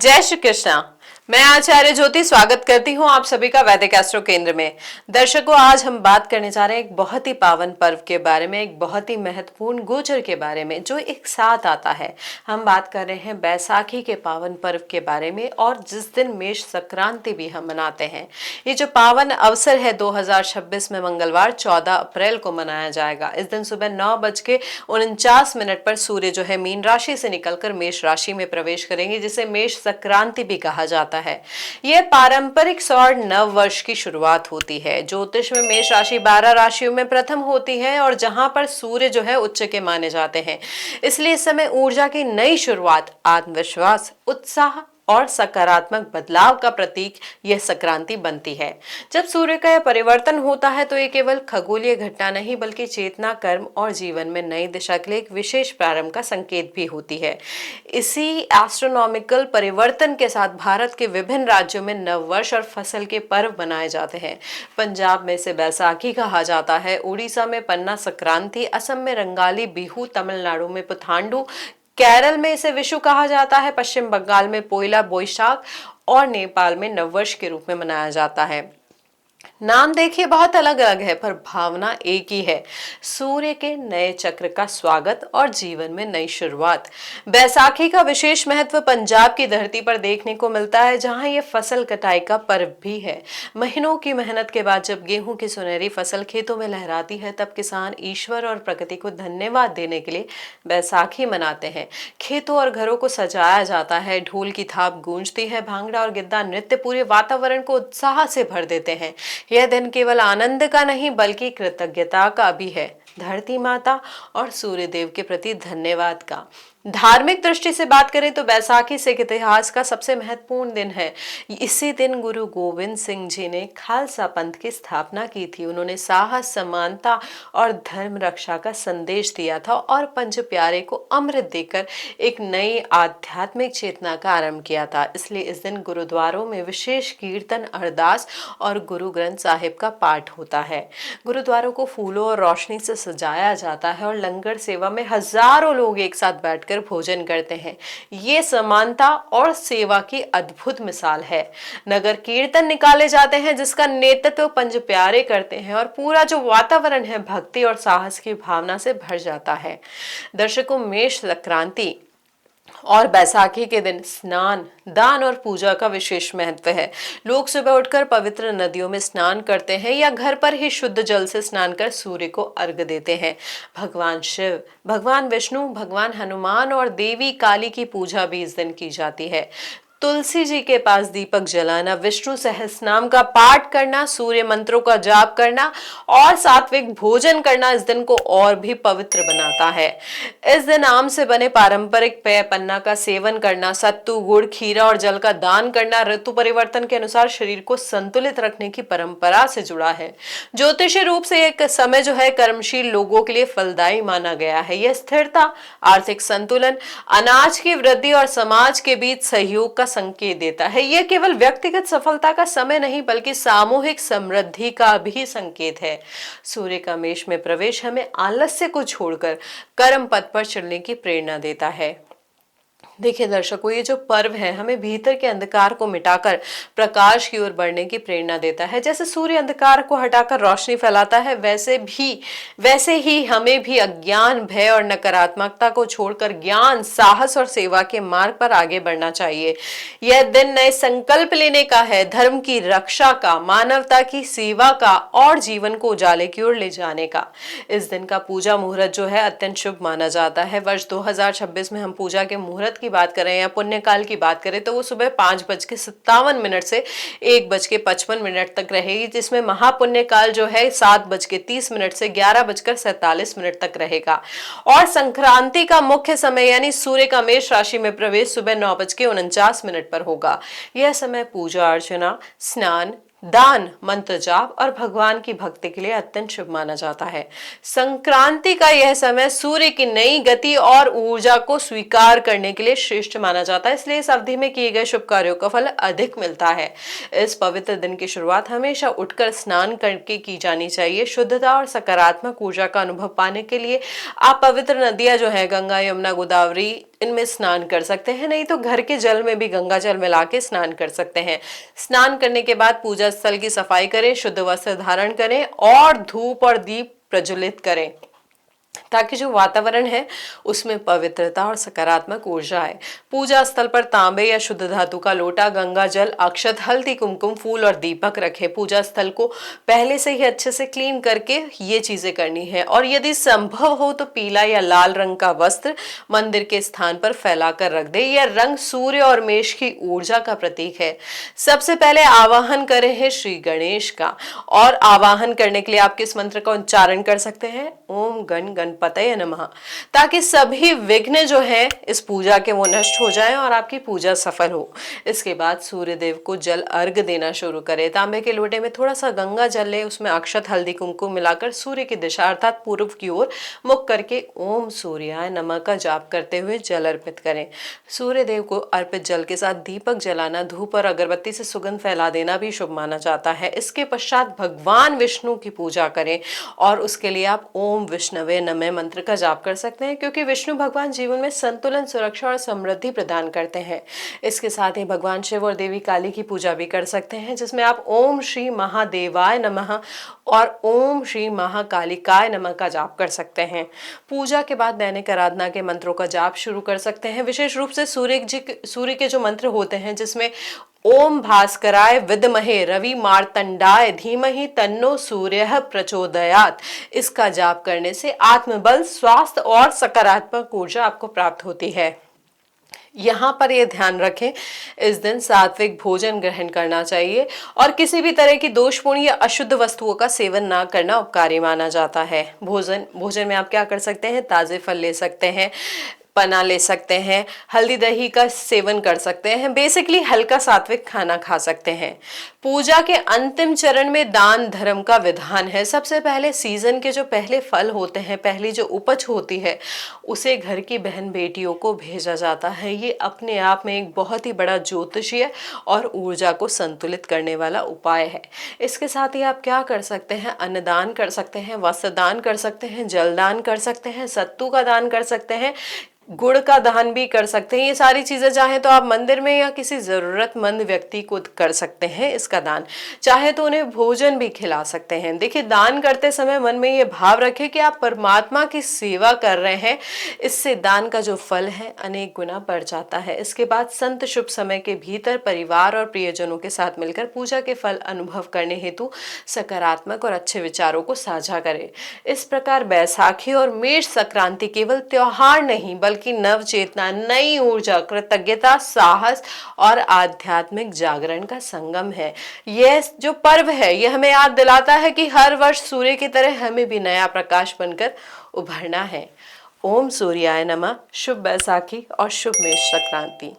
जय श्री कृष्णा। मैं आचार्य ज्योति स्वागत करती हूं आप सभी का वैदिक एस्ट्रो केंद्र में। दर्शकों, आज हम बात करने जा रहे हैं एक बहुत ही पावन पर्व के बारे में, एक बहुत ही महत्वपूर्ण गोचर के बारे में जो एक साथ आता है। हम बात कर रहे हैं बैसाखी के पावन पर्व के बारे में, और जिस दिन मेष संक्रांति भी हम मनाते हैं। ये जो पावन अवसर है 2026 में मंगलवार 14 अप्रैल को मनाया जाएगा। इस दिन सुबह 9:49 पर सूर्य जो है मीन राशि से निकलकर मेष राशि में प्रवेश करेंगे, जिसे मेष संक्रांति भी कहा जाता है। यह पारंपरिक सौर नव वर्ष की शुरुआत होती है। ज्योतिष में मेष राशि 12 राशियों में प्रथम होती है, और जहां पर सूर्य जो है उच्च के माने जाते हैं, इसलिए इस समय ऊर्जा की नई शुरुआत, आत्मविश्वास, उत्साह और सकारात्मक बदलाव का प्रतीक यह संक्रांति बनती है। जब सूर्य का यह परिवर्तन होता है तो ये केवल खगोलीय घटना नहीं, बल्कि चेतना, कर्म और जीवन में नई दिशा के लिए एक विशेष प्रारंभ का संकेत भी होती है। इसी एस्ट्रोनॉमिकल परिवर्तन के साथ भारत के विभिन्न राज्यों में नववर्ष और फसल के पर्व मनाए जाते हैं। पंजाब में इसे बैसाखी कहा जाता है, उड़ीसा में पन्ना संक्रांति, असम में रंगाली बिहू, तमिलनाडु में पुथांडु, केरल में इसे विशु कहा जाता है, पश्चिम बंगाल में पोइला बोईशाख और नेपाल में नववर्ष के रूप में मनाया जाता है। नाम देखिए बहुत अलग अलग है, पर भावना एक ही है। सूर्य के नए चक्र का स्वागत और जीवन में नई शुरुआत। बैसाखी का विशेष महत्व पंजाब की धरती पर देखने को मिलता है, जहां ये फसल कटाई का पर्व भी है। महीनों की मेहनत के बाद जब गेहूं की सुनहरी फसल खेतों में लहराती है, तब किसान ईश्वर और प्रकृति को धन्यवाद देने के लिए बैसाखी मनाते हैं। खेतों और घरों को सजाया जाता है, ढोल की थाप गूंजती है, भांगड़ा और गिद्दा नृत्य पूरे वातावरण को उत्साह से भर देते हैं। यह दिन केवल आनंद का नहीं, बल्कि कृतज्ञता का भी है, धरती माता और सूर्य देव के प्रति धन्यवाद का। धार्मिक दृष्टि से बात करें तो बैसाखी सिख इतिहास का सबसे महत्वपूर्ण दिन है। इसी दिन गुरु गोविंद सिंह जी ने खालसा पंथ की स्थापना की थी। उन्होंने साहस, समानता और धर्म रक्षा का संदेश दिया था, और पंच प्यारे को अमृत देकर एक नई आध्यात्मिक चेतना का आरंभ किया था। इसलिए इस दिन गुरुद्वारों में विशेष कीर्तन, अरदास और गुरु ग्रंथ साहिब का पाठ होता है। गुरुद्वारों को फूलों और रोशनी से सजाया जाता है, और लंगर सेवा में हजारों लोग एक साथ बैठकर भोजन करते हैं। ये समानता और सेवा की अद्भुत मिसाल है। नगर कीर्तन निकाले जाते हैं, जिसका नेतृत्व पंच प्यारे करते हैं, और पूरा जो वातावरण है भक्ति और साहस की भावना से भर जाता है। दर्शकों, मेष संक्रांति और बैसाखी के दिन स्नान, दान और पूजा का विशेष महत्व है। लोग सुबह उठकर पवित्र नदियों में स्नान करते हैं, या घर पर ही शुद्ध जल से स्नान कर सूर्य को अर्घ्य देते हैं। भगवान शिव, भगवान विष्णु, भगवान हनुमान और देवी काली की पूजा भी इस दिन की जाती है। तुलसी जी के पास दीपक जलाना, विष्णु सहस्रनाम का पाठ करना, सूर्य मंत्रों का जाप करना और सात्विक भोजन करना इस दिन को और भी पवित्र बनाता है। इस दिन आम से बने पारंपरिक पेय पन्ना का सेवन करना, सत्तू, गुड़, खीरा और जल का दान करना ऋतु परिवर्तन के अनुसार शरीर को संतुलित रखने की परंपरा से जुड़ा है। ज्योतिषीय रूप से एक समय जो है कर्मशील लोगों के लिए फलदायी माना गया है। यह स्थिरता, आर्थिक संतुलन, अनाज की वृद्धि और समाज के बीच सहयोग का संकेत देता है। यह केवल व्यक्तिगत सफलता का समय नहीं, बल्कि सामूहिक समृद्धि का भी संकेत है। सूर्य का मेष में प्रवेश हमें आलस्य को छोड़कर कर्म पथ पर चलने की प्रेरणा देता है। देखिए दर्शकों, ये जो पर्व है हमें भीतर के अंधकार को मिटाकर प्रकाश की ओर बढ़ने की प्रेरणा देता है। जैसे सूर्य अंधकार को हटाकर रोशनी फैलाता है, वैसे ही हमें भी अज्ञान, भय और नकारात्मकता को छोड़कर ज्ञान, साहस और सेवा के मार्ग पर आगे बढ़ना चाहिए। यह दिन नए संकल्प लेने का है, धर्म की रक्षा का, मानवता की सेवा का और जीवन को उजाले की ओर ले जाने का। इस दिन का पूजा मुहूर्त जो है अत्यंत शुभ माना जाता है। वर्ष 2026 में हम पूजा के मुहूर्त की बात करें या पुण्य काल की बात करें तो वो सुबह 5:57 से 1:55 तक रहेगी, जिसमें महापुण्य काल जो है 7:30 से 11:47 तक रहेगा। और संक्रांति का मुख्य समय यानी सूर्य का मेष राशि में प्रवेश सुबह 9:49 पर होगा। यह समय पूजा अर्चना, स्नान, दान, मंत्र जाप और भगवान की भक्ति के लिए अत्यंत शुभ माना जाता है। संक्रांति का यह समय सूर्य की नई गति और ऊर्जा को स्वीकार करने के लिए श्रेष्ठ माना जाता है, इसलिए इस अवधि में किए गए शुभ कार्यों का फल अधिक मिलता है। इस पवित्र दिन की शुरुआत हमेशा उठकर स्नान करके की जानी चाहिए। शुद्धता और सकारात्मक ऊर्जा का अनुभव पाने के लिए आप पवित्र नदियां जो है गंगा, यमुना, गोदावरी इनमें स्नान कर सकते हैं, नहीं तो घर के जल में भी गंगा जल मिला के स्नान कर सकते हैं। स्नान करने के बाद पूजा स्थल की सफाई करें, शुद्ध वस्त्र धारण करें और धूप और दीप प्रज्वलित करें, ताकि जो वातावरण है उसमें पवित्रता और सकारात्मक ऊर्जा आए। पूजा स्थल पर तांबे या शुद्ध धातु का लोटा, गंगा जल, अक्षत, हल्दी, कुमकुम, फूल और दीपक रखें। पूजा स्थल को पहले से ही अच्छे से क्लीन करके ये चीजें करनी है। और यदि संभव हो तो पीला या लाल रंग का वस्त्र मंदिर के स्थान पर फैलाकर रख दे। यह रंग सूर्य और मेष की ऊर्जा का प्रतीक है। सबसे पहले आवाहन करें है श्री गणेश का, और आवाहन करने के लिए आप किस मंत्र का उच्चारण कर सकते हैं? ओम गण गणपतये नमः, ताकि सभी विघ्न जो है इस पूजा के वो नष्ट हो जाएं और आपकी पूजा सफल हो। इसके बाद सूर्य देव को जल अर्घ देना शुरू करें। तांबे के लोटे में थोड़ा सा गंगा जल ले, उसमें अक्षत, हल्दी, कुमकुम मिलाकर सूर्य की दिशा अर्थात पूर्व की ओर मुख करके ओम सूर्याय नमः का जाप करते हुए जल अर्पित करें। सूर्य देव को अर्पित जल के साथ दीपक जलाना, धूप और अगरबत्ती से सुगंध फैला देना भी शुभ माना जाता है। इसके पश्चात भगवान विष्णु की पूजा करें और उसके लिए आप ओम विष्णवे नमः मंत्र का जाप कर सकते हैं, क्योंकि विष्णु भगवान जीवन में संतुलन, सुरक्षा और समृद्धि प्रदान करते हैं। इसके साथ ही भगवान शिव और देवी काली की पूजा भी कर सकते हैं, जिसमें आप ओम श्री महादेवाय नमः और ओम श्री महाकालिकाय नमः का जाप कर सकते हैं। पूजा के बाद दैनिक आराधना के मंत्रों का जाप शुरू कर सकते हैं। विशेष रूप से सूर्य के जो मंत्र होते हैं, जिसमें ओम भास्कराय विद्महे रवि मार्तंडाय धीमहि तन्नो सूर्यः प्रचोदयात्, इसका जाप करने से आत्मबल, स्वास्थ्य और सकारात्मक ऊर्जा आपको प्राप्त होती है। यहाँ पर ये ध्यान रखें, इस दिन सात्विक भोजन ग्रहण करना चाहिए और किसी भी तरह की दोषपूर्ण या अशुद्ध वस्तुओं का सेवन ना करना उपकारी माना जाता है। भोजन में आप क्या कर सकते हैं? ताजे फल ले सकते हैं, पना ले सकते हैं, हल्दी दही का सेवन कर सकते हैं, बेसिकली हल्का सात्विक खाना खा सकते हैं। पूजा के अंतिम चरण में दान धर्म का विधान है। सबसे पहले सीजन के जो पहले फल होते हैं, पहली जो उपज होती है, उसे घर की बहन बेटियों को भेजा जाता है। ये अपने आप में एक बहुत ही बड़ा ज्योतिषीय और ऊर्जा को संतुलित करने वाला उपाय है। इसके साथ ही आप क्या कर सकते हैं? अन्नदान कर सकते हैं, वस्त्र दान कर सकते हैं, जलदान कर सकते हैं, सत्तू का दान कर सकते हैं, गुड़ का दान भी कर सकते हैं। ये सारी चीजें चाहे तो आप मंदिर में या किसी जरूरतमंद व्यक्ति को कर सकते हैं इसका दान, चाहे तो उन्हें भोजन भी खिला सकते हैं। देखिए, दान करते समय मन में ये भाव रखें कि आप परमात्मा की सेवा कर रहे हैं। इससे दान का जो फल है अनेक गुना बढ़ जाता है। इसके बाद संत शुभ समय के भीतर परिवार और प्रियजनों के साथ मिलकर पूजा के फल अनुभव करने हेतु सकारात्मक और अच्छे विचारों को साझा करें। इस प्रकार बैसाखी और मेष संक्रांति केवल त्योहार नहीं बल्कि नव चेतना, नई ऊर्जा, कृतज्ञता, साहस और आध्यात्मिक जागरण का संगम है। यह जो पर्व है यह हमें याद दिलाता है कि हर वर्ष सूर्य की तरह हमें भी नया प्रकाश बनकर उभरना है। ओम सूर्याय नमः। शुभ बैसाखी और शुभ मेष संक्रांति।